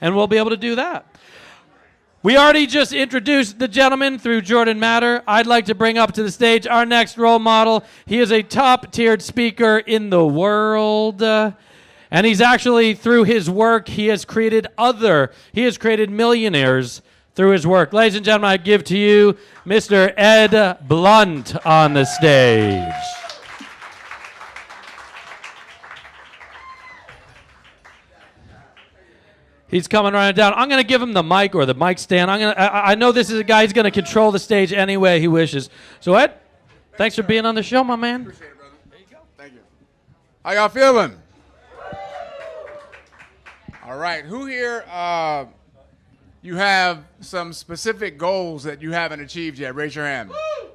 and we'll be able to do that. We already just introduced the gentleman through Jordan Matter. I'd like to bring up to the stage our next role model. He is a top-tiered speaker in the world. And he's actually, through his work, he has created millionaires through his work. Ladies and gentlemen, I give to you Mr. Ed Blunt on the stage. He's coming running down. I'm going to give him the mic or the mic stand. I know this is a guy who's going to control the stage any way he wishes. So, Ed, thanks for being on the show, my man. Appreciate it, brother. There you go. Thank you. How y'all feeling? All right. Who here, you have some specific goals that you haven't achieved yet? Raise your hand. Woo!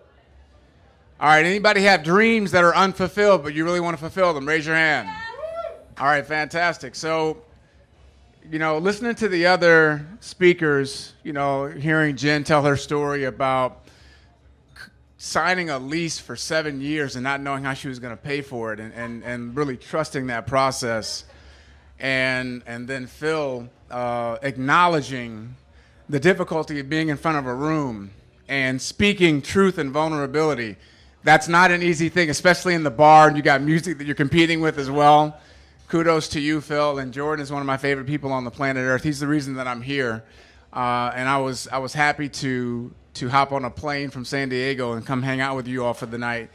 All right. Anybody have dreams that are unfulfilled, but you really want to fulfill them? Raise your hand. All right. Fantastic. So, listening to the other speakers, hearing Jen tell her story about signing a lease for 7 years and not knowing how she was going to pay for it and really trusting that process. And then Phil acknowledging the difficulty of being in front of a room and speaking truth and vulnerability. That's not an easy thing, especially in the bar, and you got music that you're competing with as well. Kudos to you, Phil, and Jordan is one of my favorite people on the planet Earth. He's the reason that I'm here, and I was happy to hop on a plane from San Diego and come hang out with you all for the night,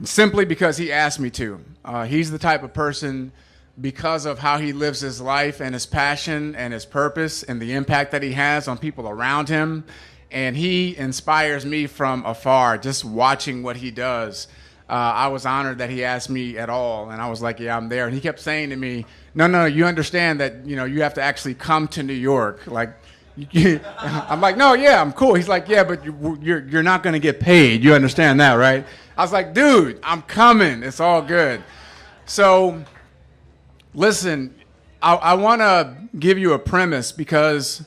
simply because he asked me to. He's the type of person, because of how he lives his life and his passion and his purpose and the impact that he has on people around him, and he inspires me from afar, just watching what he does. I was honored that he asked me at all, and I was like, yeah, I'm there. And he kept saying to me, no, you understand that, you have to actually come to New York. I'm like, no, yeah, I'm cool. He's like, yeah, but you're not going to get paid. You understand that, right? I was like, dude, I'm coming. It's all good. So, listen, I want to give you a premise because,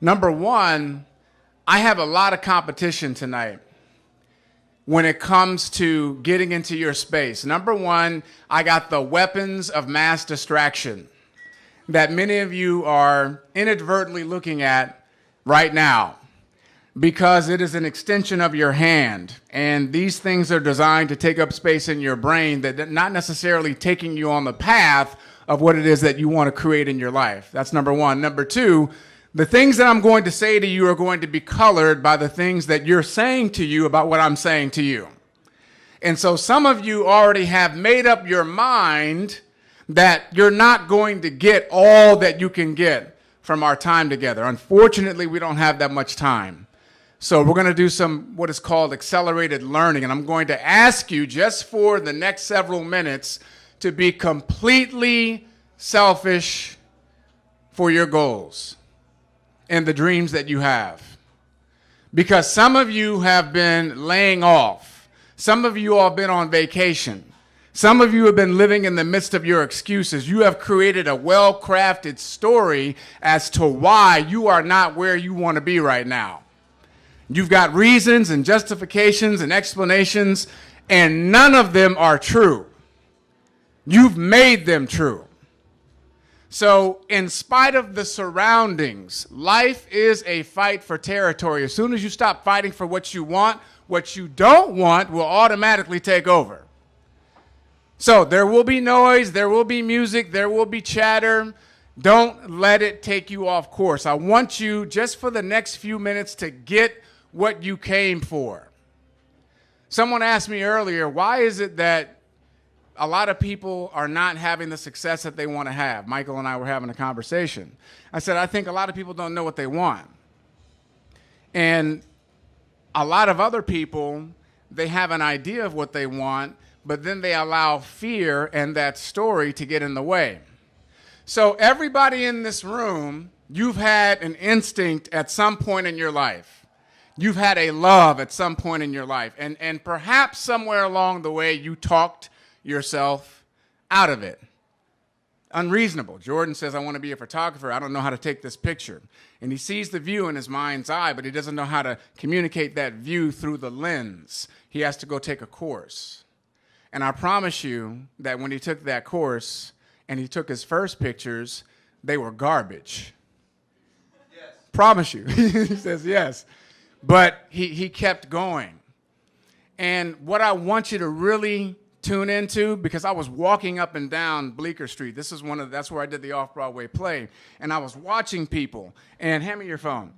number one, I have a lot of competition tonight when it comes to getting into your space. Number one, I got the weapons of mass distraction that many of you are inadvertently looking at right now because it is an extension of your hand. And these things are designed to take up space in your brain that are not necessarily taking you on the path of what it is that you want to create in your life. That's number one. Number two, the things that I'm going to say to you are going to be colored by the things that you're saying to you about what I'm saying to you. And so some of you already have made up your mind that you're not going to get all that you can get from our time together. Unfortunately, we don't have that much time. So we're going to do some what is called accelerated learning. And I'm going to ask you just for the next several minutes to be completely selfish for your goals and the dreams that you have. Because some of you have been laying off. Some of you all have been on vacation. Some of you have been living in the midst of your excuses. You have created a well-crafted story as to why you are not where you want to be right now. You've got reasons and justifications and explanations, and none of them are true. You've made them true. So, in spite of the surroundings, life is a fight for territory. As soon as you stop fighting for what you want, what you don't want will automatically take over. So, there will be noise, there will be music, there will be chatter. Don't let it take you off course. I want you, just for the next few minutes, to get what you came for. Someone asked me earlier, why is it that a lot of people are not having the success that they want to have? Michael and I were having a conversation. I said, I think a lot of people don't know what they want. And a lot of other people, they have an idea of what they want, but then they allow fear and that story to get in the way. So everybody in this room, you've had an instinct at some point in your life. You've had a love at some point in your life. And perhaps somewhere along the way you talked yourself out of it. Unreasonable. Jordan says, I want to be a photographer. I don't know how to take this picture. And he sees the view in his mind's eye, but he doesn't know how to communicate that view through the lens. He has to go take a course. And I promise you that when he took that course and he took his first pictures, they were garbage. promise you. He says, yes. But he kept going. And what I want you to really tune into, because I was walking up and down Bleecker Street. That's where I did the off-Broadway play. And I was watching people. And hand me your phone.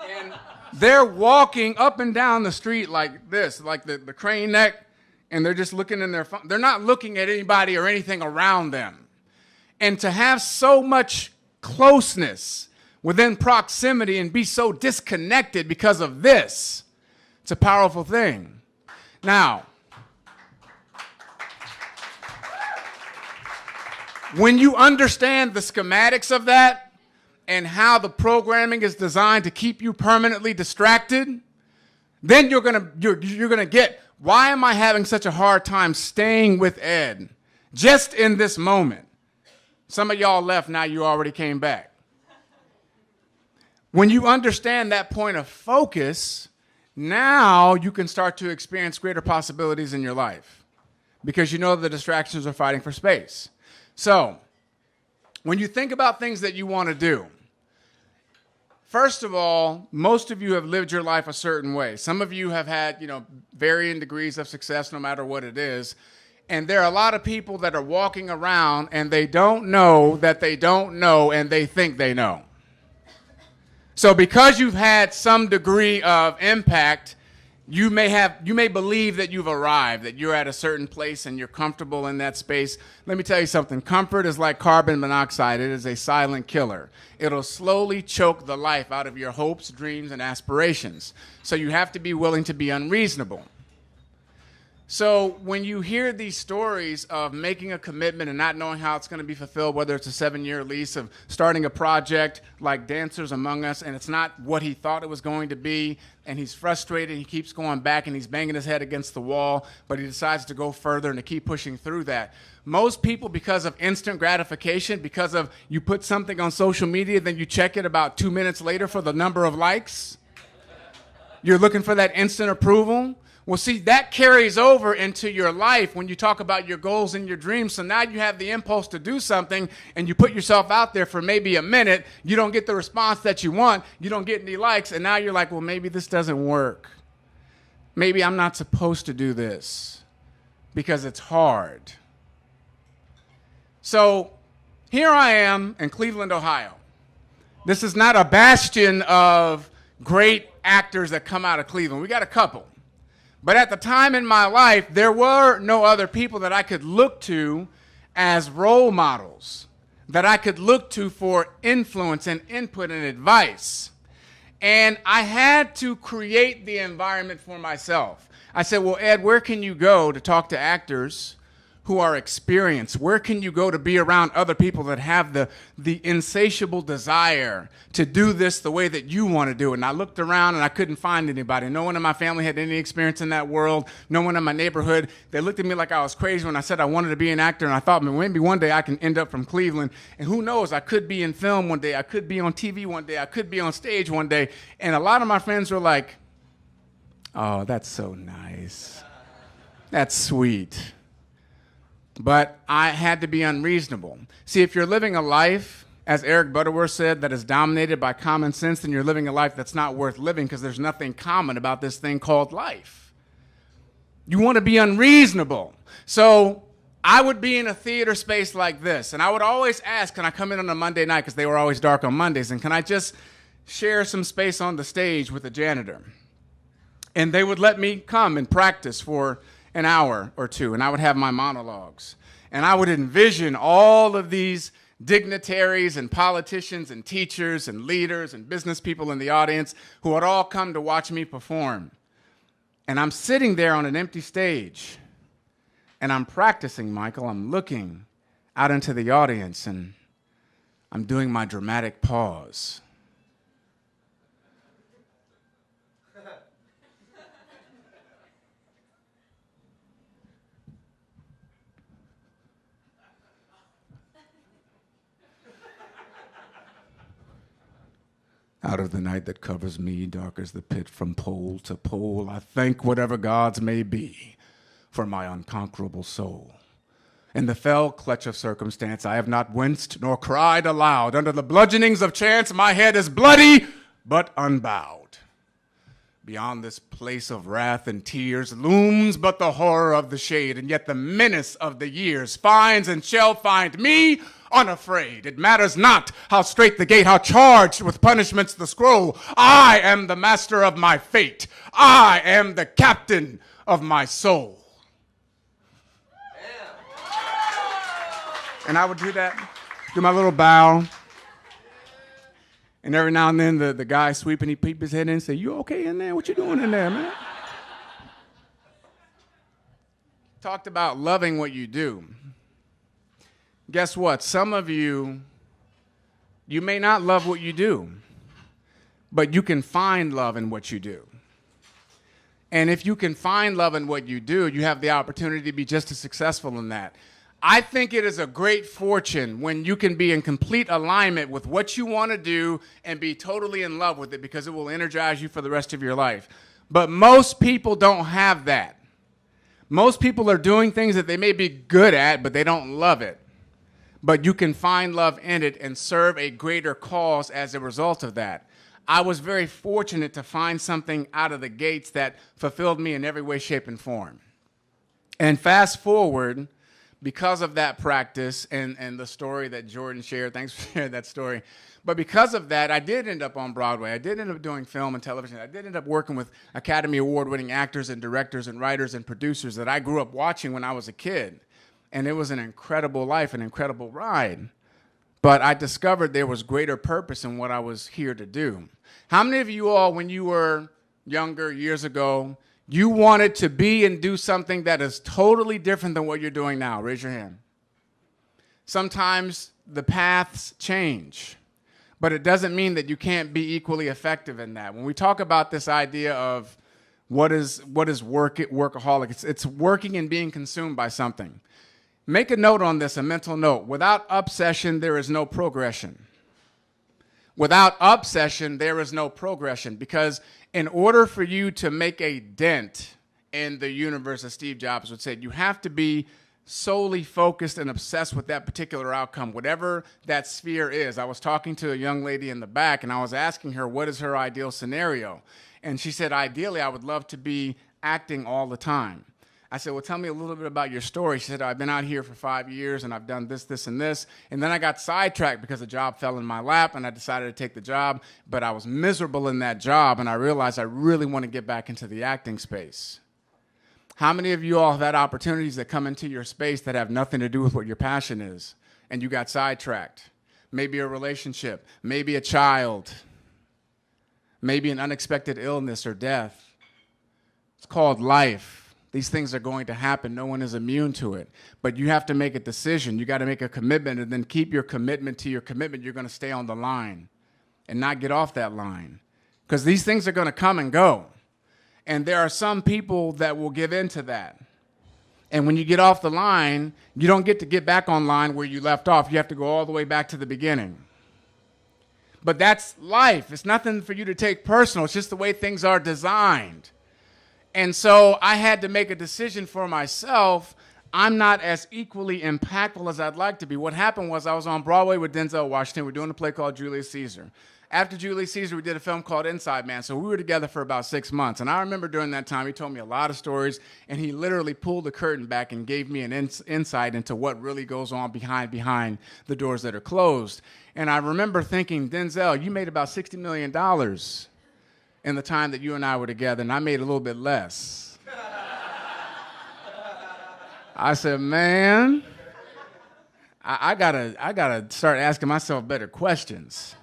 And they're walking up and down the street like this, like the crane neck, and they're just looking in their phone. They're not looking at anybody or anything around them. And to have so much closeness within proximity and be so disconnected because of this, it's a powerful thing. Now, when you understand the schematics of that and how the programming is designed to keep you permanently distracted, then you're gonna get, why am I having such a hard time staying with Ed just in this moment? Some of y'all left, now you already came back. When you understand that point of focus, now you can start to experience greater possibilities in your life because you know the distractions are fighting for space. So, when you think about things that you want to do, first of all, most of you have lived your life a certain way. Some of you have had, varying degrees of success no matter what it is. And there are a lot of people that are walking around and they don't know that they don't know and they think they know. So because you've had some degree of impact, you may believe that you've arrived, that you're at a certain place and you're comfortable in that space. Let me tell you something. Comfort is like carbon monoxide. It is a silent killer. It'll slowly choke the life out of your hopes, dreams, and aspirations. So you have to be willing to be unreasonable. So when you hear these stories of making a commitment and not knowing how it's going to be fulfilled, whether it's a 7-year lease, of starting a project like Dancers Among Us, and it's not what he thought it was going to be, and he's frustrated, he keeps going back, and he's banging his head against the wall, but he decides to go further and to keep pushing through that. Most people, because of instant gratification, because of you put something on social media, then you check it about 2 minutes later for the number of likes. You're looking for that instant approval. Well, see, that carries over into your life when you talk about your goals and your dreams. So now you have the impulse to do something and you put yourself out there for maybe a minute. You don't get the response that you want. You don't get any likes. And now you're like, well, maybe this doesn't work. Maybe I'm not supposed to do this because it's hard. So here I am in Cleveland, Ohio. This is not a bastion of great actors that come out of Cleveland. We got a couple. But at the time in my life, there were no other people that I could look to as role models, that I could look to for influence and input and advice. And I had to create the environment for myself. I said, well, Ed, where can you go to talk to actors who are experienced? Where can you go to be around other people that have the insatiable desire to do this the way that you want to do it? And I looked around and I couldn't find anybody. No one in my family had any experience in that world. No one in my neighborhood. They looked at me like I was crazy when I said I wanted to be an actor, and I thought maybe one day I can end up from Cleveland. And who knows, I could be in film one day. I could be on TV one day. I could be on stage one day. And a lot of my friends were like, oh, that's so nice. That's sweet. But I had to be unreasonable. See, if you're living a life, as Eric Butterworth said, that is dominated by common sense, then you're living a life that's not worth living because there's nothing common about this thing called life. You want to be unreasonable. So I would be in a theater space like this, and I would always ask, can I come in on a Monday night, because they were always dark on Mondays, and can I just share some space on the stage with the janitor? And they would let me come and practice for an hour or two, and I would have my monologues. And I would envision all of these dignitaries and politicians and teachers and leaders and business people in the audience who would all come to watch me perform. And I'm sitting there on an empty stage, and I'm practicing, Michael. I'm looking out into the audience, and I'm doing my dramatic pause. Out of the night that covers me, dark as the pit from pole to pole, I thank whatever gods may be for my unconquerable soul. In the fell clutch of circumstance, I have not winced nor cried aloud. Under the bludgeonings of chance, my head is bloody but unbowed. Beyond this place of wrath and tears looms but the horror of the shade, and yet the menace of the years finds and shall find me unafraid. It matters not how straight the gate, how charged with punishments the scroll. I am the master of my fate. I am the captain of my soul. And I would do that, do my little bow. And every now and then the guy sweeping, he peep his head in and say, "You okay in there? What you doing in there, man?" Talked about loving what you do. Guess what? Some of you may not love what you do, but you can find love in what you do. And if you can find love in what you do, you have the opportunity to be just as successful in that. I think it is a great fortune when you can be in complete alignment with what you want to do and be totally in love with it, because it will energize you for the rest of your life. But most people don't have that. Most people are doing things that they may be good at, but they don't love it. But you can find love in it and serve a greater cause as a result of that. I was very fortunate to find something out of the gates that fulfilled me in every way, shape, and form. And fast forward, because of that practice and the story that Jordan shared, thanks for sharing that story. But because of that, I did end up on Broadway. I did end up doing film and television. I did end up working with Academy Award-winning actors and directors and writers and producers that I grew up watching when I was a kid. And it was an incredible life, an incredible ride. But I discovered there was greater purpose in what I was here to do. How many of you all, when you were younger, years ago, you wanted to be and do something that is totally different than what you're doing now? Raise your hand. Sometimes the paths change, but it doesn't mean that you can't be equally effective in that. When we talk about this idea of what is workaholic, it's working and being consumed by something. Make a note on this, a mental note. Without obsession, there is no progression. Without obsession, there is no progression, because in order for you to make a dent in the universe, as Steve Jobs would say, you have to be solely focused and obsessed with that particular outcome, whatever that sphere is. I was talking to a young lady in the back, and I was asking her what is her ideal scenario. And she said, ideally, I would love to be acting all the time. I said, well, tell me a little bit about your story. She said, I've been out here for 5 years, and I've done this, this, and this. And then I got sidetracked because the job fell in my lap, and I decided to take the job. But I was miserable in that job, and I realized I really want to get back into the acting space. How many of you all have had opportunities that come into your space that have nothing to do with what your passion is, and you got sidetracked? Maybe a relationship, maybe a child, maybe an unexpected illness or death. It's called life. These things are going to happen. No one is immune to it. But you have to make a decision. You got to make a commitment, and then keep your commitment to your commitment. You're going to stay on the line and not get off that line, because these things are going to come and go. And there are some people that will give in to that. And when you get off the line, you don't get to get back on line where you left off. You have to go all the way back to the beginning. But that's life. It's nothing for you to take personal. It's just the way things are designed. And so I had to make a decision for myself. I'm not as equally impactful as I'd like to be. What happened was I was on Broadway with Denzel Washington. We're doing a play called Julius Caesar. After Julius Caesar, we did a film called Inside Man. So we were together for about 6 months. And I remember during that time, he told me a lot of stories. And he literally pulled the curtain back and gave me an insight into what really goes on behind the doors that are closed. And I remember thinking, Denzel, you made about $60 million in the time that you and I were together, and I made a little bit less. I said, man, I gotta start asking myself better questions.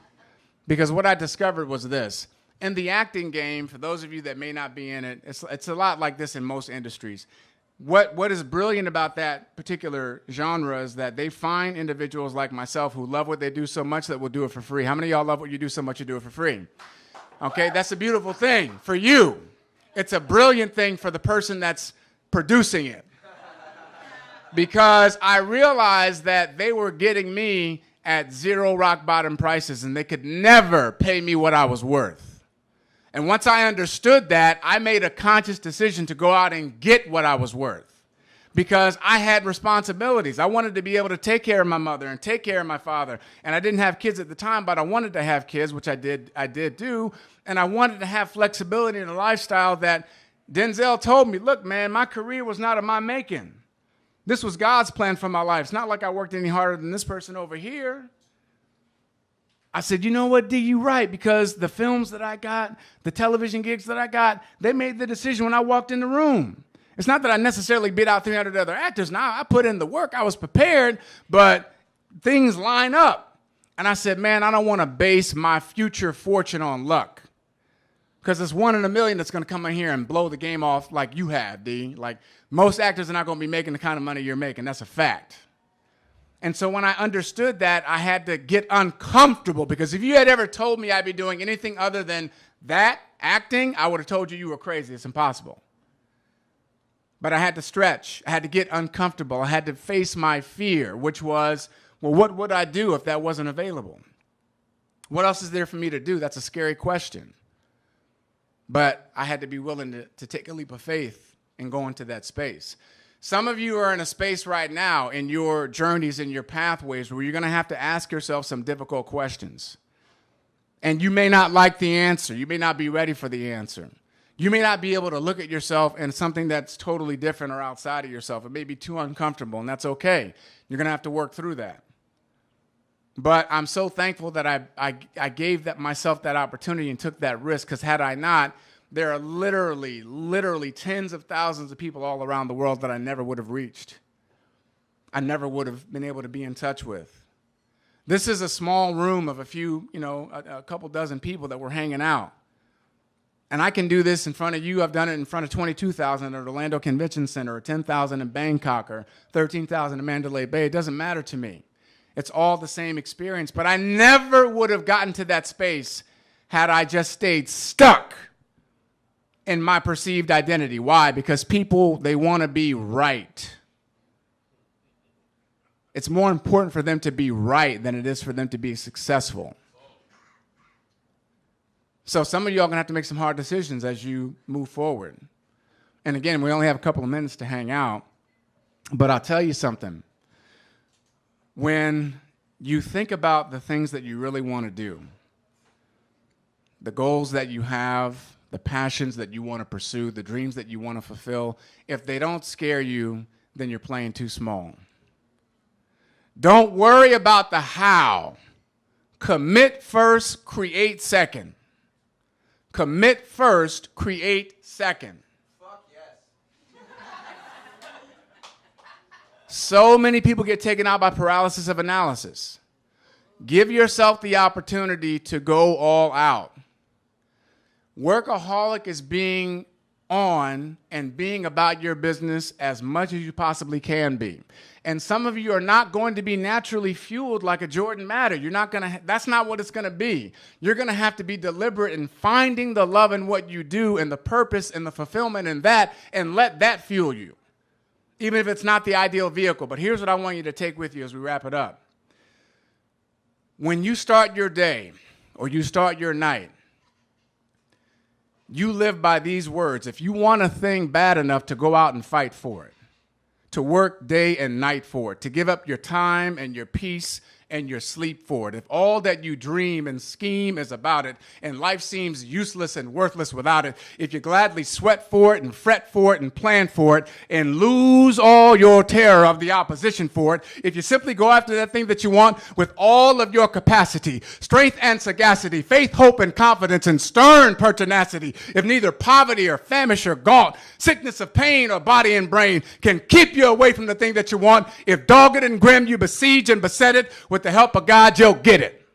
Because what I discovered was this. In the acting game, for those of you that may not be in it, it's a lot like this in most industries. What is brilliant about that particular genre is that they find individuals like myself who love what they do so much that will do it for free. How many of y'all love what you do so much you do it for free? Okay, that's a beautiful thing for you. It's a brilliant thing for the person that's producing it. Because I realized that they were getting me at zero rock bottom prices, and they could never pay me what I was worth. And once I understood that, I made a conscious decision to go out and get what I was worth. because I had responsibilities. I wanted to be able to take care of my mother and take care of my father. And I didn't have kids at the time, but I wanted to have kids, which I did do. And I wanted to have flexibility in a lifestyle that Denzel told me, look, man, my career was not of my making. This was God's plan for my life. It's not like I worked any harder than this person over here. I said, you know what, D, you right, because the films that I got, the television gigs that I got, they made the decision when I walked in the room. It's not that I necessarily beat out 300 other actors. Now, I put in the work. I was prepared, but things line up. And I said, man, I don't want to base my future fortune on luck, because it's 1 in a million that's going to come in here and blow the game off like you have, D. Like, most actors are not going to be making the kind of money you're making. That's a fact. And so when I understood that, I had to get uncomfortable, because if you had ever told me I'd be doing anything other than that, acting, I would have told you were crazy. It's impossible. But I had to stretch. I had to get uncomfortable. I had to face my fear, which was, well, what would I do if that wasn't available? What else is there for me to do? That's a scary question. But I had to be willing to take a leap of faith and go into that space. Some of you are in a space right now in your journeys and your pathways where you're going to have to ask yourself some difficult questions. And you may not like the answer. You may not be ready for the answer. You may not be able to look at yourself in something that's totally different or outside of yourself. It may be too uncomfortable, and that's okay. You're going to have to work through that. But I'm so thankful that I gave myself that opportunity and took that risk, because had I not, there are literally tens of thousands of people all around the world that I never would have reached. I never would have been able to be in touch with. This is a small room of a few, a couple dozen people that were hanging out. And I can do this in front of you. I've done it in front of 22,000 at Orlando Convention Center, or 10,000 in Bangkok, or 13,000 in Mandalay Bay. It doesn't matter to me. It's all the same experience. But I never would have gotten to that space had I just stayed stuck in my perceived identity. Why? Because people, they want to be right. It's more important for them to be right than it is for them to be successful. So some of you are going to have to make some hard decisions as you move forward. And again, we only have a couple of minutes to hang out. But I'll tell you something. When you think about the things that you really want to do, the goals that you have, the passions that you want to pursue, the dreams that you want to fulfill, if they don't scare you, then you're playing too small. Don't worry about the how. Commit first, create second. Commit first, create second. Fuck yes. So many people get taken out by paralysis of analysis. Give yourself the opportunity to go all out. Workaholic is being on and being about your business as much as you possibly can be. And some of you are not going to be naturally fueled like a Jordan Matter. You're not going to, that's not what it's going to be. You're going to have to be deliberate in finding the love in what you do and the purpose and the fulfillment in that, and let that fuel you, even if it's not the ideal vehicle. But here's what I want you to take with you as we wrap it up. When you start your day or you start your night, you live by these words. If you want a thing bad enough to go out and fight for it, to work day and night for it, to give up your time and your peace and your sleep for it, if all that you dream and scheme is about it, and life seems useless and worthless without it, if you gladly sweat for it and fret for it and plan for it and lose all your terror of the opposition for it, if you simply go after that thing that you want with all of your capacity, strength and sagacity, faith, hope, and confidence, and stern pertinacity, if neither poverty or famish or gaunt, sickness of pain or body and brain can keep you away from the thing that you want, if dogged and grim you besiege and beset it, with the help of God, you'll get it.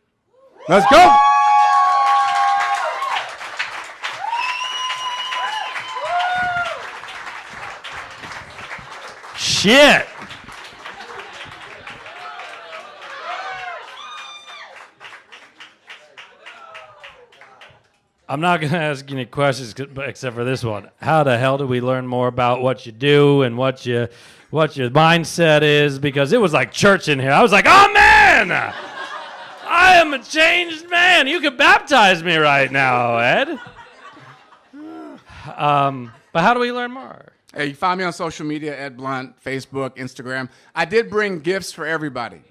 Let's go. Shit. I'm not going to ask any questions except for this one. How the hell do we learn more about what you do and what your mindset is? Because it was like church in here. I was like, oh, man, I am a changed man. You could baptize me right now, Ed. But how do we learn more? Hey, you find me on social media, Ed Blunt, Facebook, Instagram. I did bring gifts for everybody.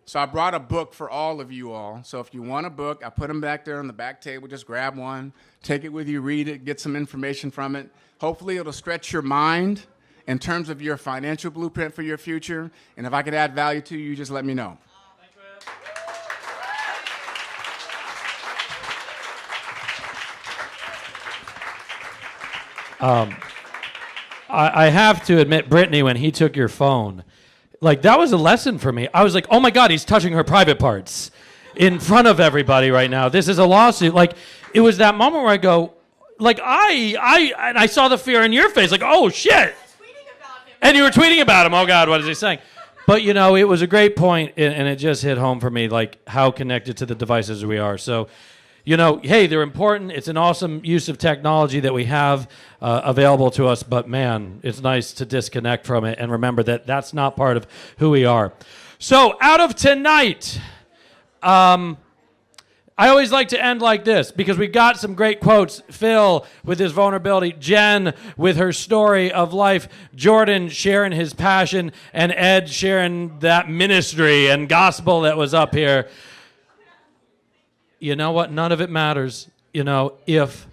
So I brought a book for all of you all. So if you want a book, I put them back there on the back table. Just grab one, take it with you, read it, get some information from it. Hopefully it'll stretch your mind in terms of your financial blueprint for your future. And if I could add value to you, just let me know. I have to admit, Brittany, when he took your phone, like, that was a lesson for me. I was like, oh my God, he's touching her private parts in front of everybody right now. This is a lawsuit. Like, it was that moment where I go, like, I saw the fear in your face, like, oh shit. And you were tweeting about him. Oh God, what is he saying? But, you know, it was a great point, and it just hit home for me, like, how connected to the devices we are. So, you know, hey, they're important. It's an awesome use of technology that we have available to us. But, man, it's nice to disconnect from it and remember that that's not part of who we are. So, out of tonight, I always like to end like this because we got some great quotes. Phil with his vulnerability, Jen with her story of life, Jordan sharing his passion, and Ed sharing that ministry and gospel that was up here. You know what? None of it matters, you know, if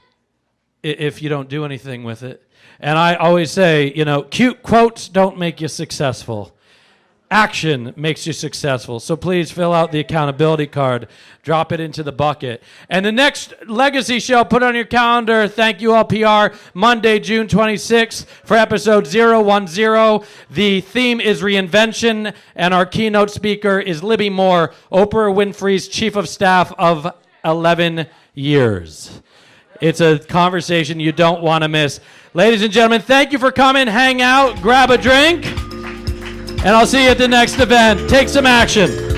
you don't do anything with it. And I always say, you know, cute quotes don't make you successful. Action makes you successful. So please fill out the accountability card. Drop it into the bucket. And the next Legacy show, put on your calendar. Thank you all, PR. Monday, June 26th for episode 010. The theme is reinvention, and our keynote speaker is Libby Moore, Oprah Winfrey's chief of staff of 11 years. It's a conversation you don't want to miss. Ladies and gentlemen, thank you for coming. Hang out, grab a drink. And I'll see you at the next event. Take some action.